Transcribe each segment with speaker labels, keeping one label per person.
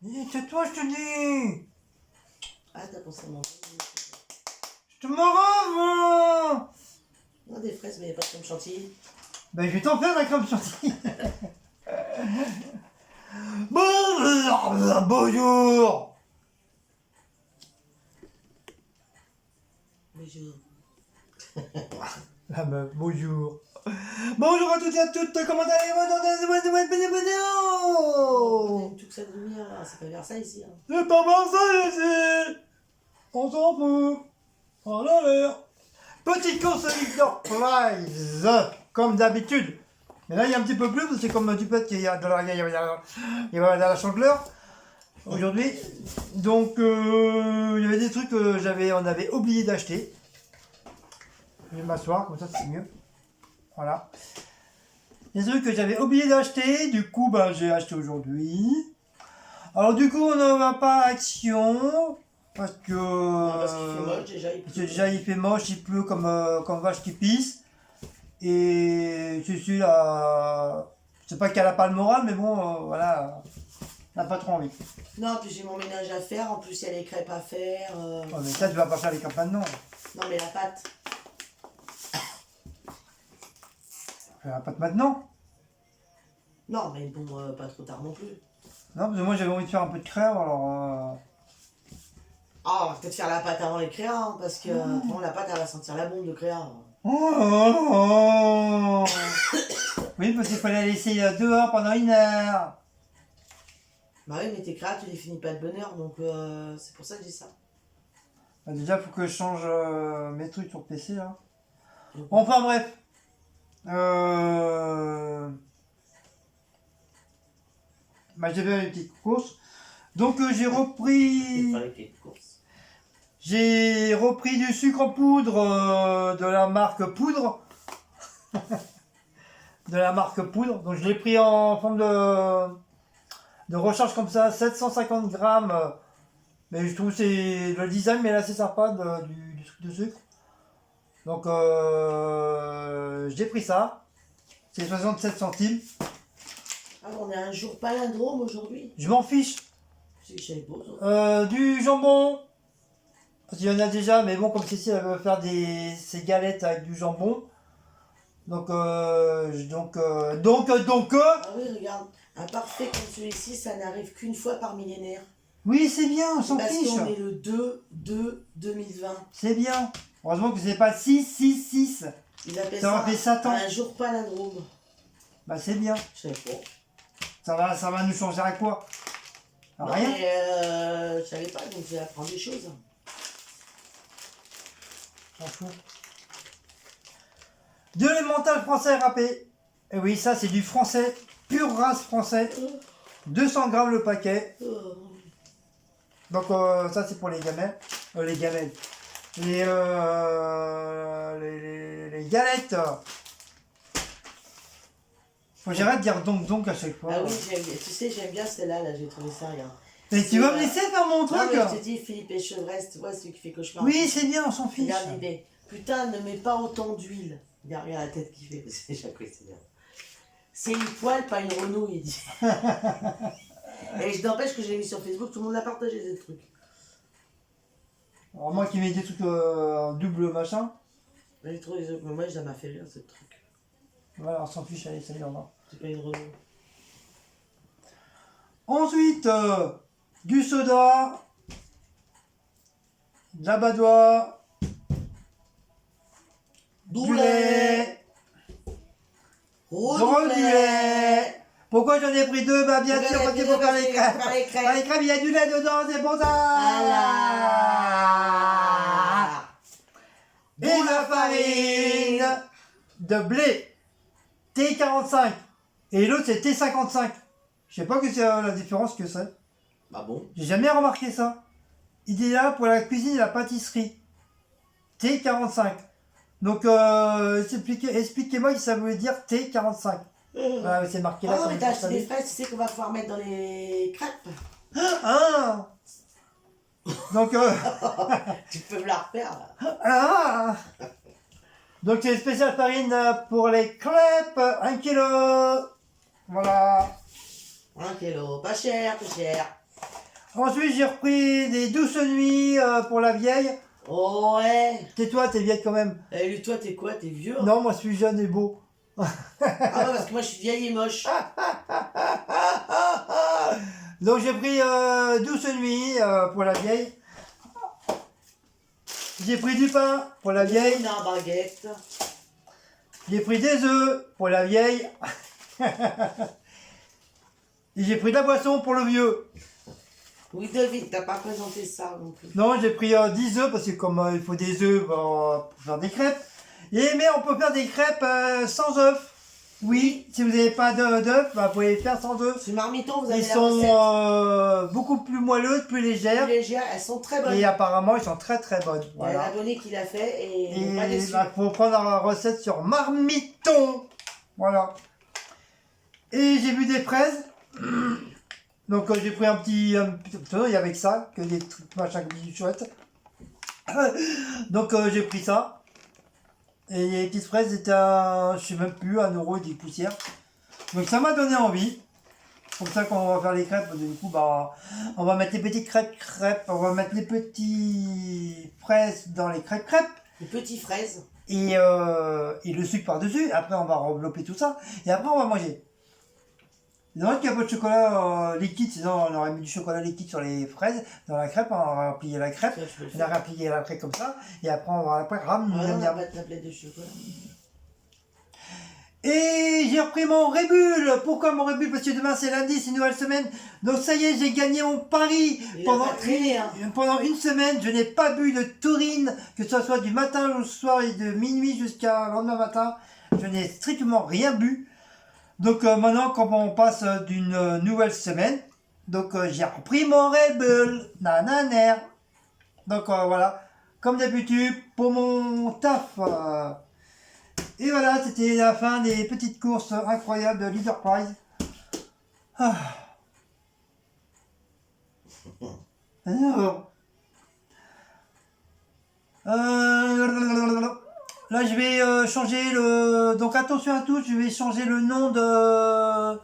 Speaker 1: C'est toi, je te dis.
Speaker 2: Ah, t'as pensé à manger.
Speaker 1: Je te m'en rends.
Speaker 2: Non, des fraises, mais il n'y a pas de crème chantilly.
Speaker 1: Ben, je vais t'en faire la crème chantilly. Bonjour. Bonjour.
Speaker 2: Bonjour.
Speaker 1: La meuf, bonjour. Bonjour à toutes et à toutes, comment allez-vous dans cette nouvelle vidéo?
Speaker 2: Tout que ça de lumière, là. C'est pas Versailles, ici. Hein.
Speaker 1: C'est pas Marseille ici. On s'en fout. On a l'air. Petite course surprise, comme d'habitude. Mais là, il y a un petit peu plus, parce que c'est comme du fait qu'il y a de la chandeleur aujourd'hui. Donc, il y avait des trucs que on avait oublié d'acheter. Je vais m'asseoir, comme ça c'est mieux. Voilà. Des trucs que j'avais oublié d'acheter, du coup, ben, j'ai acheté aujourd'hui. Alors, du coup, on ne va pas à Action. Parce que.
Speaker 2: Parce qu'il fait moche, déjà.
Speaker 1: Il fait moche, il pleut comme vache qui pisse. Et je suis là. C'est pas qu'elle a pas le moral, mais bon, voilà. Elle n'a pas trop envie.
Speaker 2: Non, puis j'ai mon ménage à faire. En plus, il y a les crêpes à faire.
Speaker 1: Ouais, mais ça, tu vas pas faire les crêpes maintenant.
Speaker 2: Non, mais la pâte.
Speaker 1: Faire la pâte maintenant.
Speaker 2: Non, mais bon, pas trop tard non plus.
Speaker 1: Non, parce que moi j'avais envie de faire un peu de crème, alors.
Speaker 2: Ah, on va peut-être faire la pâte avant les créas, hein, parce que bon, la pâte, elle va sentir la bombe de créa.
Speaker 1: Oh. Oui, parce qu'il fallait la laisser dehors pendant 1 heure.
Speaker 2: Bah oui, mais tes créas, tu les finis pas de bonne heure, donc c'est pour ça que je dis ça.
Speaker 1: Bah, déjà, il faut que je change mes trucs sur PC là. Enfin bref. Bah, j'ai fait une petite course. Donc j'ai repris. J'ai repris du sucre en poudre de la marque Poudre. De la marque Poudre. Donc je l'ai pris en forme de recharge comme ça, 750 grammes. Mais je trouve que c'est le design, mais là c'est sympa du truc de sucre. Donc j'ai pris ça. C'est 67 centimes.
Speaker 2: Ah, on est un jour palindrome aujourd'hui.
Speaker 1: Je m'en fiche.
Speaker 2: C'est que j'avais beau.
Speaker 1: Du jambon. Parce qu'il y en a déjà, mais bon, comme Cécile elle veut faire ses galettes avec du jambon. Donc.
Speaker 2: Ah oui, regarde. Un parfait comme celui-ci, ça n'arrive qu'une fois par millénaire.
Speaker 1: Oui, c'est bien, on s'en fiche.
Speaker 2: Parce qu'on est le 2/2/2020.
Speaker 1: C'est bien. Heureusement que c'est pas 6/6/6.
Speaker 2: Il appelle
Speaker 1: Ça fait Satan.
Speaker 2: un jour palindrome.
Speaker 1: Bah c'est bien.
Speaker 2: Je sais pas.
Speaker 1: Ça va nous changer à quoi? À
Speaker 2: Non,
Speaker 1: rien.
Speaker 2: mais je savais pas, donc je vais apprendre des choses.
Speaker 1: J'en fous. De l'emmental français râpé. Et oui, ça c'est du français, pure race français. 200 grammes le paquet. Donc ça c'est pour les gamelles. Les gamelles. Les galettes. Faut que j'arrête de dire donc à chaque fois.
Speaker 2: Ah oui, tu sais, j'aime bien celle-là, là, j'ai trouvé ça, regarde.
Speaker 1: Mais tu vas me laisser faire mon truc?
Speaker 2: Non, mais je te dis, Philippe Echevrest, tu vois, celui qui fait cauchemar.
Speaker 1: Oui, c'est bien, on s'en fiche.
Speaker 2: Regarde l'idée. Putain, ne mets pas autant d'huile. Regarde la tête qu'il fait, c'est déjà quoi, c'est bien. C'est une poêle, pas une renouille, il dit. Et je n'empêche que je l'ai mis sur Facebook, tout le monde l'a partagé, ce truc.
Speaker 1: Alors moi qui mets des trucs double machin.
Speaker 2: J'ai trouvé, moi, ça m'a fait rire, ce truc.
Speaker 1: Voilà, on s'en fiche, allez, salut, au revoir.
Speaker 2: C'est pas une renouille.
Speaker 1: Ensuite, du soda, de la badoie, du lait, du lait. Pourquoi j'en ai pris 2? Bah bien sûr, parce qu'il faut faire les crêpes. Dans les crêpes, il y a du lait dedans, c'est pour ça.
Speaker 2: Voilà.
Speaker 1: Et la farine de blé T45. Et l'autre c'est T55. Je sais pas que c'est la différence que c'est.
Speaker 2: Bah bon.
Speaker 1: J'ai jamais remarqué ça. Idéal pour la cuisine et la pâtisserie. T45. Donc expliquez-moi si ça voulait dire T45. Voilà, c'est marqué là.
Speaker 2: Oh, mais t'as acheté des fraises, tu sais qu'on va pouvoir mettre dans les crêpes.
Speaker 1: Ah. Donc
Speaker 2: Tu peux me la refaire là.
Speaker 1: ah. Donc c'est spécial farine pour les crêpes, 1 kilo. Voilà.
Speaker 2: 1 kilo, pas cher, pas cher.
Speaker 1: Ensuite, j'ai repris des douces nuits pour la vieille.
Speaker 2: Oh ouais.
Speaker 1: Tais-toi, t'es vieille quand même.
Speaker 2: Et lui, toi, t'es quoi? T'es vieux?
Speaker 1: Non, moi, je suis jeune et beau.
Speaker 2: Ah ouais, parce que moi, je suis vieille et moche.
Speaker 1: Donc, j'ai pris douce nuits pour la vieille. J'ai pris du pain pour la vieille.
Speaker 2: Une baguette.
Speaker 1: J'ai pris des œufs pour la vieille. Et j'ai pris de la boisson pour le vieux.
Speaker 2: Oui, David, t'as pas présenté ça non plus.
Speaker 1: Non, j'ai pris 10 œufs parce que comme il faut des œufs pour faire des crêpes. Mais on peut faire des crêpes sans œufs. Oui, si vous n'avez pas d'œufs, vous pouvez les faire sans œufs.
Speaker 2: Sur Marmiton, vous avez
Speaker 1: Ils
Speaker 2: la
Speaker 1: sont
Speaker 2: recette.
Speaker 1: beaucoup plus moelleuses, plus légères.
Speaker 2: Plus légères, elles sont très bonnes.
Speaker 1: Et apparemment, ils sont très très bonnes.
Speaker 2: Il y a
Speaker 1: Voilà.
Speaker 2: l'abonné qui l'a fait et il n'est pas
Speaker 1: Et
Speaker 2: déçu.
Speaker 1: il faut prendre la recette sur Marmiton. Voilà. Et j'ai vu des fraises. Donc j'ai pris un petit... il y avait que ça, que des trucs machin chouettes. Donc j'ai pris ça. Et les petites fraises étaient à, je sais même plus, 1 € et des poussières. Donc ça m'a donné envie. C'est comme ça qu'on va faire les crêpes. Du coup, bah, on va mettre les petites crêpes. On va mettre les petits fraises dans les crêpes.
Speaker 2: Les petites fraises.
Speaker 1: Et le sucre par-dessus. Après, on va envelopper tout ça. Et après, on va manger. C'est dommage qu'il n'y a pas de chocolat liquide. Sinon, on aurait mis du chocolat liquide sur les fraises. Dans la crêpe, on aurait plié la crêpe.
Speaker 2: Ça, je peux le
Speaker 1: On
Speaker 2: faire.
Speaker 1: aurait plié la crêpe comme ça. Et après, on va après
Speaker 2: Ah, on n'a
Speaker 1: miam.
Speaker 2: pas de tablette de chocolat.
Speaker 1: Et j'ai repris mon Red-Bull. Pourquoi mon Red-Bull? Parce que demain c'est lundi, c'est une nouvelle semaine. Donc ça y est, j'ai gagné mon pari.
Speaker 2: Il a pas traîné, hein.
Speaker 1: Pendant une semaine, je n'ai pas bu de taurine, que ce soit du matin au soir et de minuit jusqu'à le lendemain matin. Je n'ai strictement rien bu. Donc maintenant, quand on passe d'une nouvelle semaine, donc j'ai repris mon Red-Bull. Nananer. Donc voilà, comme d'habitude, pour mon taf. Et voilà, c'était la fin des petites courses incroyables de Leader Prize. Ah. Alors, là, je vais changer le... Donc attention à tous, je vais changer le nom de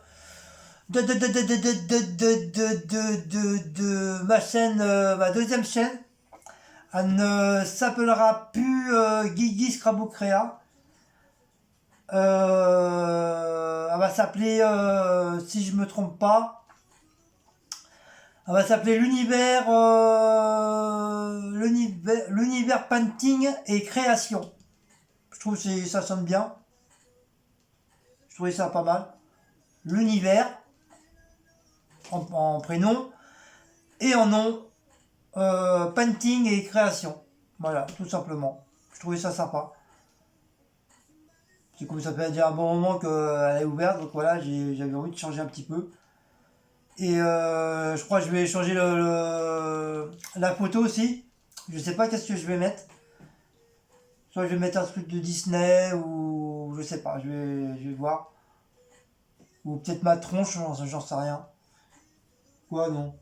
Speaker 1: ma chaîne, ma deuxième chaîne. Elle ne s'appellera plus Guigui Scrabble Créa. Elle va s'appeler, si je me trompe pas, elle va s'appeler l'univers painting et création. Je trouve que ça sonne bien. Je trouvais ça pas mal. L'univers en prénom et en nom painting et création. Voilà, tout simplement. Je trouvais ça sympa. C'est comme ça fait déjà un bon moment qu'elle est ouverte, donc voilà, j'avais envie de changer un petit peu. Et je crois que je vais changer la photo aussi. Je sais pas qu'est-ce que je vais mettre. Soit je vais mettre un truc de Disney ou je sais pas, je vais voir. Ou peut-être ma tronche, j'en sais rien. Quoi non?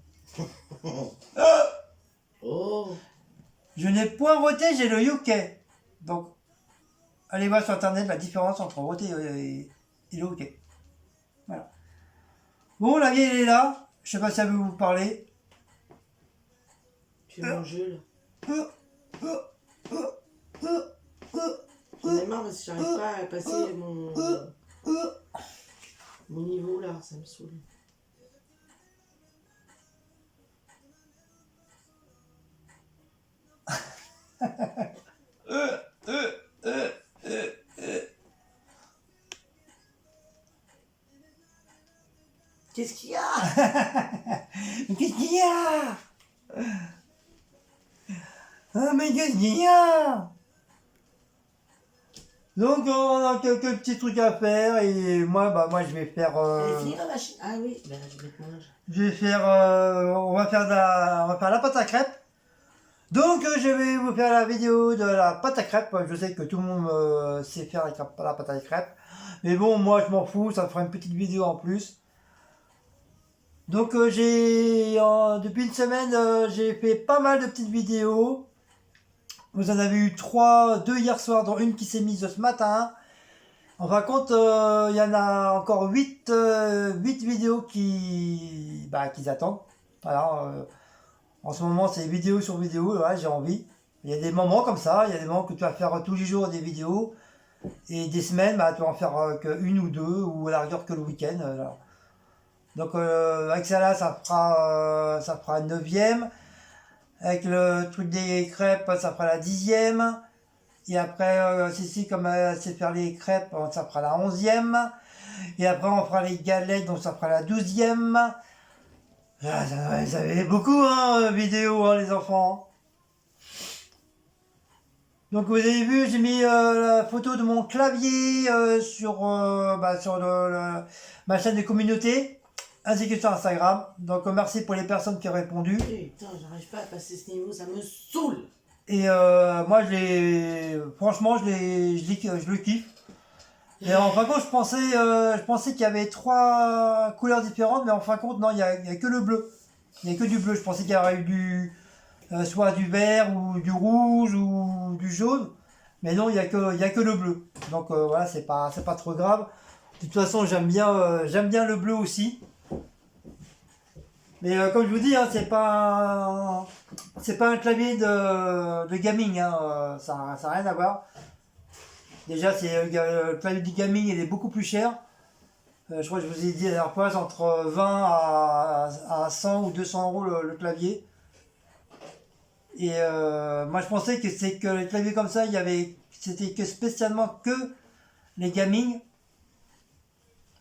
Speaker 2: Oh.
Speaker 1: Je n'ai point voté, j'ai le UK. Donc allez voir sur internet la différence entre voter et le UK. Voilà. Bon, la vieille elle est là. Je sais pas si elle veut vous parler.
Speaker 2: Tu es mon jeu là. J'en ai marre parce que j'arrive pas à passer mon niveau là, ça me saoule. Qu'est-ce qu'il y a?
Speaker 1: Qu'est-ce qu'il y a? Ah mais qu'est-ce qu'il y a? Donc on a quelques petits trucs à faire et moi je vais faire.
Speaker 2: Elle est finie la machine? Ah oui, ben je vais mettre mon linge.
Speaker 1: Je vais faire. On va faire la pâte à crêpes. Donc je vais vous faire la vidéo de la pâte à crêpes. Je sais que tout le monde sait faire la pâte à crêpes. Mais bon, moi je m'en fous, ça me fera une petite vidéo en plus. Donc depuis une semaine, j'ai fait pas mal de petites vidéos. Vous en avez eu 2 hier soir, dont une qui s'est mise ce matin. En fin de compte, il y en a encore 8 vidéos qui attendent. Voilà, en ce moment, c'est vidéo sur vidéo, ouais, j'ai envie. Il y a des moments comme ça, il y a des moments que tu vas faire tous les jours des vidéos, et des semaines, bah, tu vas en faire qu'une ou deux, ou à la rigueur que le week-end. Voilà. Donc avec ça là, ça fera une 9e. Avec le truc des crêpes, ça fera la 10e. Et après, Cécile, comme elle sait faire les crêpes, ça fera la 11e. Et après, on fera les galettes, donc ça fera la 12e. Ah, ça fait beaucoup, hein, vidéo, hein, les enfants. Donc vous avez vu, j'ai mis la photo de mon clavier sur ma chaîne de communauté, ainsi que sur Instagram. Donc merci pour les personnes qui ont répondu.
Speaker 2: Putain, j'arrive pas à passer ce niveau, ça me saoule.
Speaker 1: Et moi, franchement, je le kiffe. Et en fin de compte, je pensais qu'il y avait 3 couleurs différentes, mais en fin de compte, non, il y a que le bleu. Il n'y a que du bleu. Je pensais qu'il y aurait eu soit du vert, ou du rouge, ou du jaune. Mais non, il y a que le bleu. Donc voilà, c'est pas trop grave. De toute façon, j'aime bien le bleu aussi. Mais comme je vous dis, hein, c'est pas un clavier de gaming, hein, ça n'a rien à voir. Déjà, le clavier de gaming, il est beaucoup plus cher. Je crois que je vous ai dit la dernière fois, c'est entre 20 à 100 ou 200 euros le clavier. Et moi, je pensais que les claviers comme ça, c'était que spécialement que les gaming.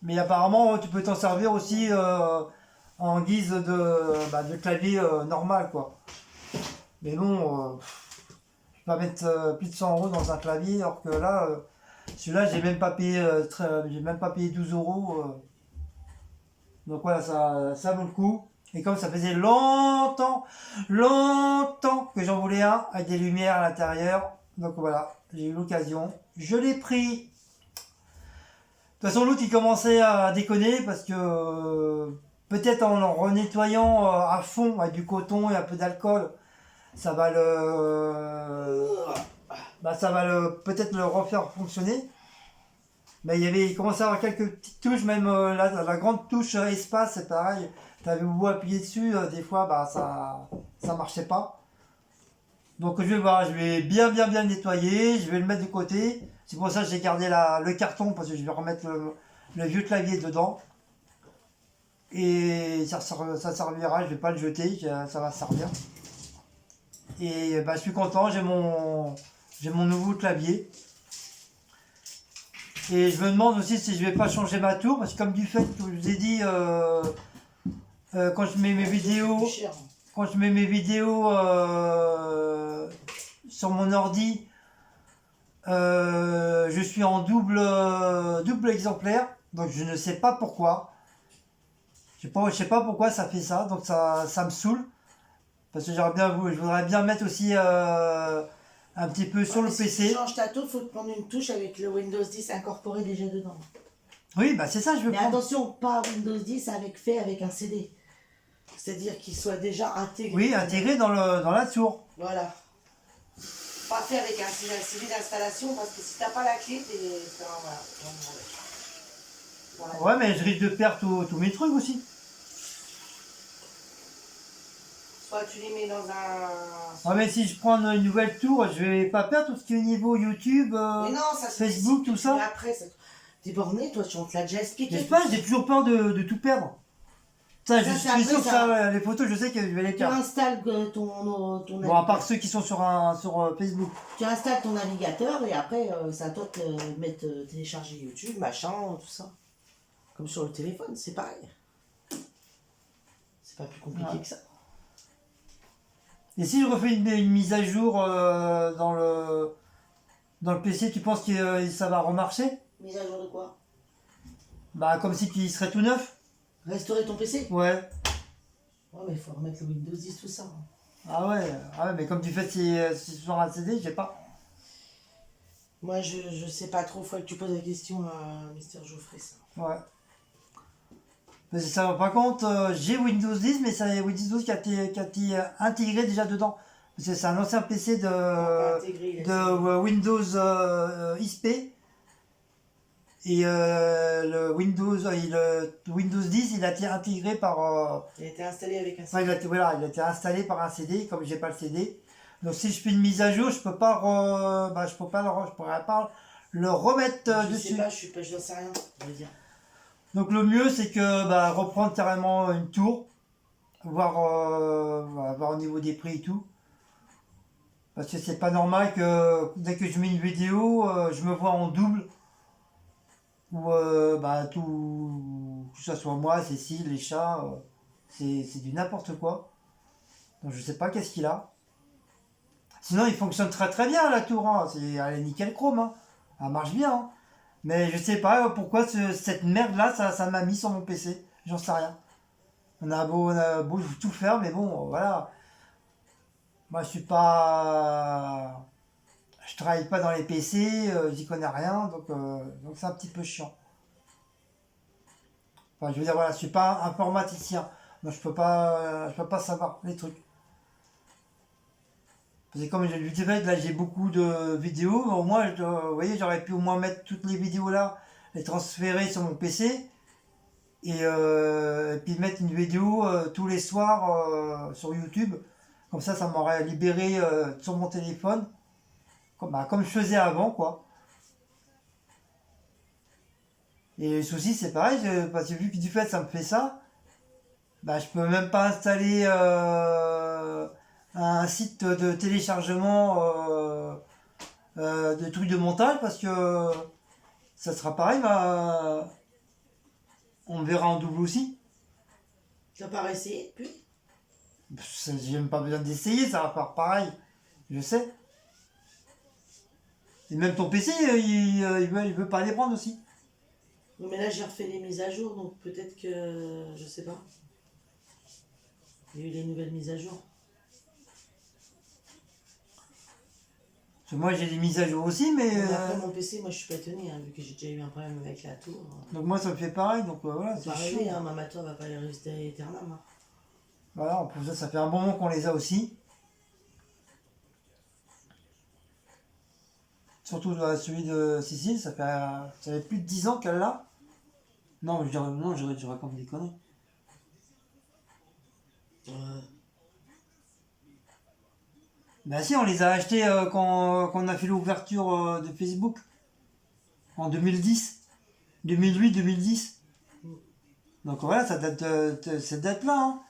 Speaker 1: Mais apparemment, tu peux t'en servir aussi en guise de clavier normal, quoi. Mais bon, je vais pas mettre plus de 100 euros dans un clavier, alors que là, celui-là, j'ai même pas payé 12 euros. Donc voilà, ça vaut le coup. Et comme ça faisait longtemps que j'en voulais un, avec des lumières à l'intérieur. Donc voilà, j'ai eu l'occasion. Je l'ai pris. De toute façon, l'autre, il commençait à déconner parce que peut-être en le renettoyant à fond avec du coton et un peu d'alcool, ça va peut-être le refaire fonctionner. Mais il commençait à avoir quelques petites touches, même la grande touche espace, c'est pareil. Tu avais beau appuyer dessus, des fois, ça marchait pas. Donc je vais voir, je vais bien nettoyer, je vais le mettre de côté. C'est pour ça que j'ai gardé le carton, parce que je vais remettre le vieux clavier dedans. Et ça servira, je vais pas le jeter, ça va servir. Et je suis content, j'ai mon nouveau clavier. Et je me demande aussi si je vais pas changer ma tour, parce que comme du fait que je vous ai dit, quand je mets mes vidéos, sur mon ordi, je suis en double exemplaire, donc je ne sais pas pourquoi. Je sais pas pourquoi ça fait ça, donc ça me saoule. Parce que je voudrais bien mettre aussi un petit peu sur le PC.
Speaker 2: Si tu changes ta tour, il faut te prendre une touche avec le Windows 10 incorporé déjà dedans.
Speaker 1: Oui, c'est ça, je veux
Speaker 2: Mais
Speaker 1: prendre.
Speaker 2: attention, pas Windows 10 fait avec un CD. C'est-à-dire qu'il soit déjà intégré.
Speaker 1: Oui, intégré dans la tour.
Speaker 2: Voilà. Pas fait avec un CD d'installation, parce que si t'as pas la clé, voilà.
Speaker 1: Ouais, mais je risque de perdre tous mes trucs aussi.
Speaker 2: Soit tu les mets dans un...
Speaker 1: Ouais, mais si je prends une nouvelle tour, je vais pas perdre tout ce qui est au niveau YouTube,
Speaker 2: mais non, ça
Speaker 1: Facebook, tout ça.
Speaker 2: Mais après, t'es borné, toi, on te l'a déjà expliqué.
Speaker 1: Mais je sais pas, j'ai toujours peur de tout perdre. Ça, je suis sûr que
Speaker 2: ça...
Speaker 1: les photos, je sais que je vais les
Speaker 2: Tu
Speaker 1: perdre.
Speaker 2: installes ton
Speaker 1: Bon, à part ceux qui sont sur Facebook.
Speaker 2: Tu installes ton navigateur et après, c'est à toi de télécharger YouTube, machin, tout ça. Comme sur le téléphone, c'est pareil. C'est pas plus compliqué que ça.
Speaker 1: Et si je refais une mise à jour dans le PC, tu penses que ça va remarcher?
Speaker 2: Mise à jour de quoi?
Speaker 1: Comme si il serait tout neuf.
Speaker 2: Restaurer ton PC?
Speaker 1: Ouais.
Speaker 2: Ouais, mais il faut remettre le Windows 10, tout ça.
Speaker 1: Ah ouais, mais comme tu fais c'est sur un CD, je sais pas.
Speaker 2: Moi, je sais pas trop, faut que tu poses la question à Mister Geoffrey, ça.
Speaker 1: Ouais. Mais ça va pas compte, j'ai Windows 10, mais c'est Windows 10 qui a été intégré déjà dedans. Parce que c'est un ancien PC de Windows XP. Et le Windows 10, il a été intégré par...
Speaker 2: Il a été installé avec un
Speaker 1: enfin, voilà, il a été installé par un CD, comme j'ai pas le CD. Donc si je fais une mise à jour, je peux pas, je peux pas je pourrais pas le remettre
Speaker 2: Je
Speaker 1: dessus.
Speaker 2: sais pas, je n'en sais rien, je veux dire.
Speaker 1: Donc le mieux, c'est que reprendre carrément une tour, voir au niveau des prix et tout. Parce que c'est pas normal que dès que je mets une vidéo, je me vois en double. Ou tout, que ce soit moi, Cécile, les chats, c'est du n'importe quoi. Donc je sais pas qu'est-ce qu'il a. Sinon il fonctionne très très bien la tour, hein. Elle est nickel chrome, hein. Elle marche bien, hein. Mais je sais pas pourquoi cette merde là ça m'a mis sur mon PC. J'en sais rien. On a beau tout faire, mais bon, voilà. Moi je suis pas. Je travaille pas dans les PC, j'y connais rien, donc c'est un petit peu chiant. Enfin, je veux dire, voilà, je suis pas informaticien, donc je peux pas savoir les trucs. Parce que comme je le disais, là j'ai beaucoup de vidéos, au moins, vous voyez, j'aurais pu au moins mettre toutes les vidéos là, les transférer sur mon PC, et puis mettre une vidéo tous les soirs sur YouTube. Comme ça m'aurait libéré sur mon téléphone, comme je faisais avant, quoi. Et le souci, c'est pareil, parce que vu que du fait ça me fait ça, je peux même pas installer un site de téléchargement de trucs de montage parce que ça sera pareil, on me verra en double aussi.
Speaker 2: Tu n'as pas essayé, puis
Speaker 1: J'ai même pas besoin d'essayer, ça va faire pareil, je sais. Et même ton PC, il veut pas les prendre aussi.
Speaker 2: Oui, mais là, j'ai refait les mises à jour, donc peut-être que. Je sais pas. Il y a eu les nouvelles mises à jour.
Speaker 1: Parce que moi j'ai des mises à jour aussi, mais.
Speaker 2: Après, mon PC, moi, je suis pas étonnée, hein, vu que j'ai déjà eu un problème avec la tour.
Speaker 1: Donc moi ça me fait pareil, donc voilà,
Speaker 2: C'est
Speaker 1: c'est
Speaker 2: pas
Speaker 1: chiant.
Speaker 2: arrivé, hein, ma tour va pas y rester éternellement. Hein.
Speaker 1: Voilà, en plus ça fait un bon moment qu'on les a aussi. Surtout celui de Cécile, ça fait plus de 10 ans qu'elle l'a. Non, non, je raconte des conneries. Bah si, on les a achetés quand on a fait l'ouverture de Facebook. En 2010. 2008-2010. Donc voilà, ça date de cette date-là. Hein.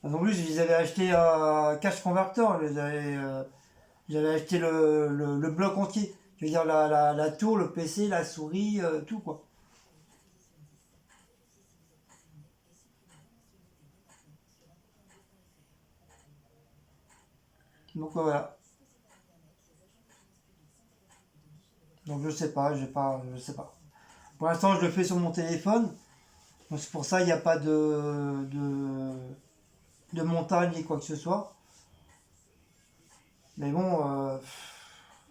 Speaker 1: En plus, je les avais achetés à Cash Converter. J'avais acheté le bloc entier. Je veux dire la tour, le PC, la souris, tout quoi. Donc voilà. Donc je sais pas, je sais pas. Pour l'instant, je le fais sur mon téléphone. Donc c'est pour ça il n'y a pas de montagne ni quoi que ce soit. Mais bon,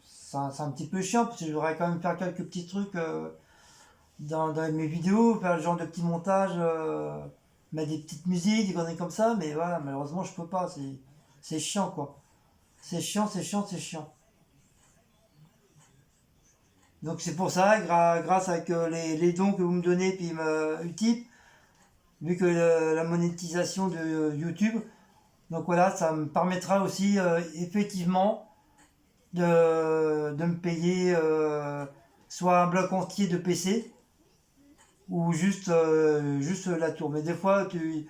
Speaker 1: c'est un petit peu chiant parce que je voudrais quand même faire quelques petits trucs dans mes vidéos, faire le genre de petits montages, mettre des petites musiques, des conneries comme ça. Mais voilà, malheureusement, je peux pas. C'est chiant quoi. C'est chiant, c'est chiant, c'est chiant. Donc c'est pour ça, grâce à les dons que vous me donnez, puis Utip, vu que la monétisation de YouTube, donc voilà, ça me permettra aussi effectivement de me payer soit un bloc entier de PC ou juste la tour. Mais des fois, tu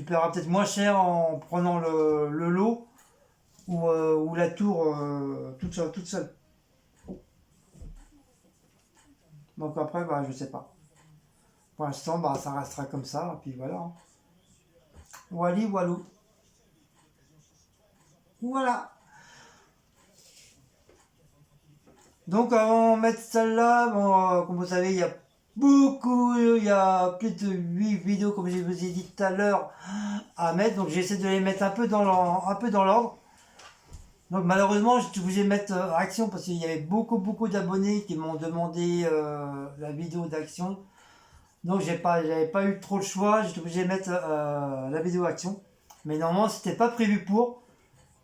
Speaker 1: paieras peut-être moins cher en prenant le lot ou la tour toute seule. Donc après, je sais pas. Pour l'instant, ça restera comme ça, et puis voilà. Hein. Wally, walou. Voilà. Donc avant de mettre celle-là, bon, comme vous savez, il y a plus de 8 vidéos, comme je vous ai dit tout à l'heure, à mettre. Donc j'essaie de les mettre un peu dans l'ordre. Donc malheureusement, je suis obligé de mettre action parce qu'il y avait beaucoup d'abonnés qui m'ont demandé la vidéo d'action. Donc j'avais pas eu trop le choix, j'étais obligé de mettre la vidéo action. Mais normalement c'était pas prévu pour.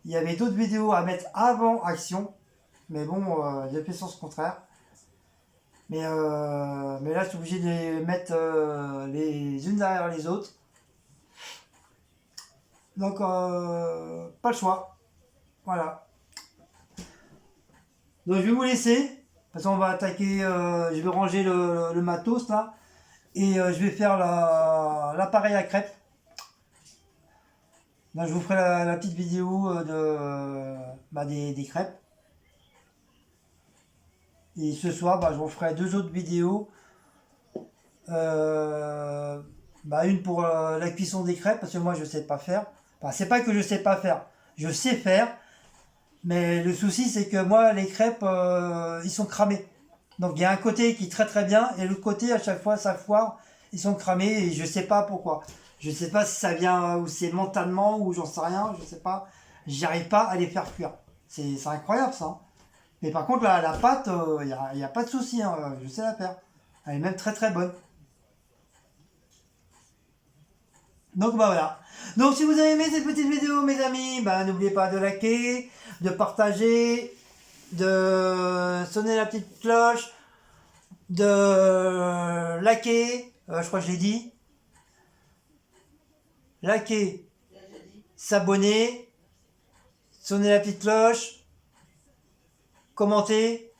Speaker 1: Il y avait d'autres vidéos à mettre avant action. Mais bon, j'ai fait sens contraire. Mais là, je suis obligé de les mettre les unes derrière les autres. Donc, pas le choix. Voilà. Donc, je vais vous laisser. Parce qu'on va attaquer. Je vais ranger le matos là. Et je vais faire l'appareil à crêpes. Donc, je vous ferai la petite vidéo des crêpes. Et ce soir, je vous ferai 2 autres vidéos. Une pour la cuisson des crêpes, parce que moi je sais pas faire. Enfin, c'est pas que je sais pas faire, je sais faire, mais le souci c'est que moi les crêpes ils sont cramés. Donc il y a un côté qui est très très bien, et l'autre côté à chaque fois ça foire, ils sont cramés et je sais pas pourquoi. Je sais pas si ça vient ou c'est mentalement ou j'en sais rien, je sais pas. J'y arrive pas à les faire cuire. C'est incroyable ça, hein. Mais par contre la pâte, y a pas de souci, hein, je sais la faire. Elle est même très très bonne. Donc voilà. Donc si vous avez aimé cette petite vidéo mes amis, n'oubliez pas de liker, de partager, de sonner la petite cloche, de liker, je crois que je l'ai dit, liker, s'abonner, sonner la petite cloche, commenter.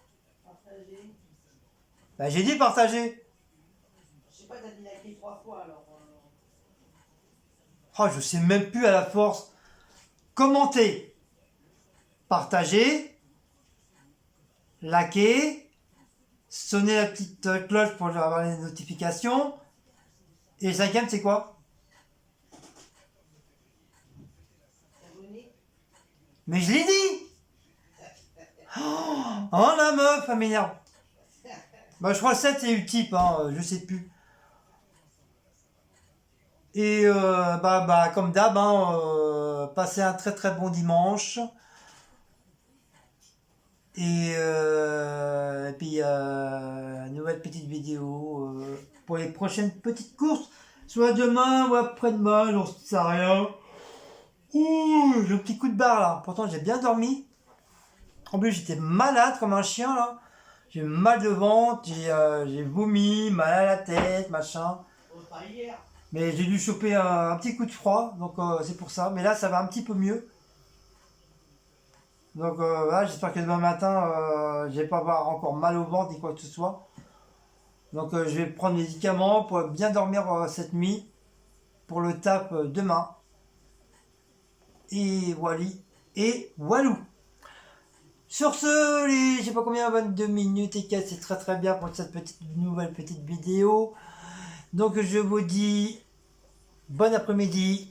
Speaker 1: J'ai dit partager.
Speaker 2: Je sais pas, t'as dit liker 3 fois alors.
Speaker 1: Oh, je sais même plus à la force. Commenter, partager, liker, sonner la petite cloche pour avoir les notifications. Et le 5e, c'est quoi?
Speaker 2: Abonné.
Speaker 1: Mais je l'ai dit. Oh la meuf, elle m'énerve. Je crois que le 7 c'est Utip, hein, je sais plus. Et comme d'hab, passez un très très bon dimanche. Et puis, nouvelle petite vidéo pour les prochaines petites courses. Soit demain ou après-demain, j'en sais rien. Ouh, j'ai un petit coup de barre là. Pourtant, j'ai bien dormi. En plus, j'étais malade comme un chien là. J'ai mal de ventre, j'ai vomi, mal à la tête, machin.
Speaker 2: Pas hier.
Speaker 1: Mais j'ai dû choper un petit coup de froid, donc c'est pour ça. Mais là, ça va un petit peu mieux. Donc voilà, j'espère que demain matin, je vais pas avoir encore mal au ventre ni quoi que ce soit. Donc je vais prendre mes médicaments pour bien dormir cette nuit. Pour le taf demain. Et wally. Et walou. Sur ce, je sais pas combien, 22 minutes et 4, c'est très très bien pour cette nouvelle petite vidéo. Donc je vous dis bon après-midi.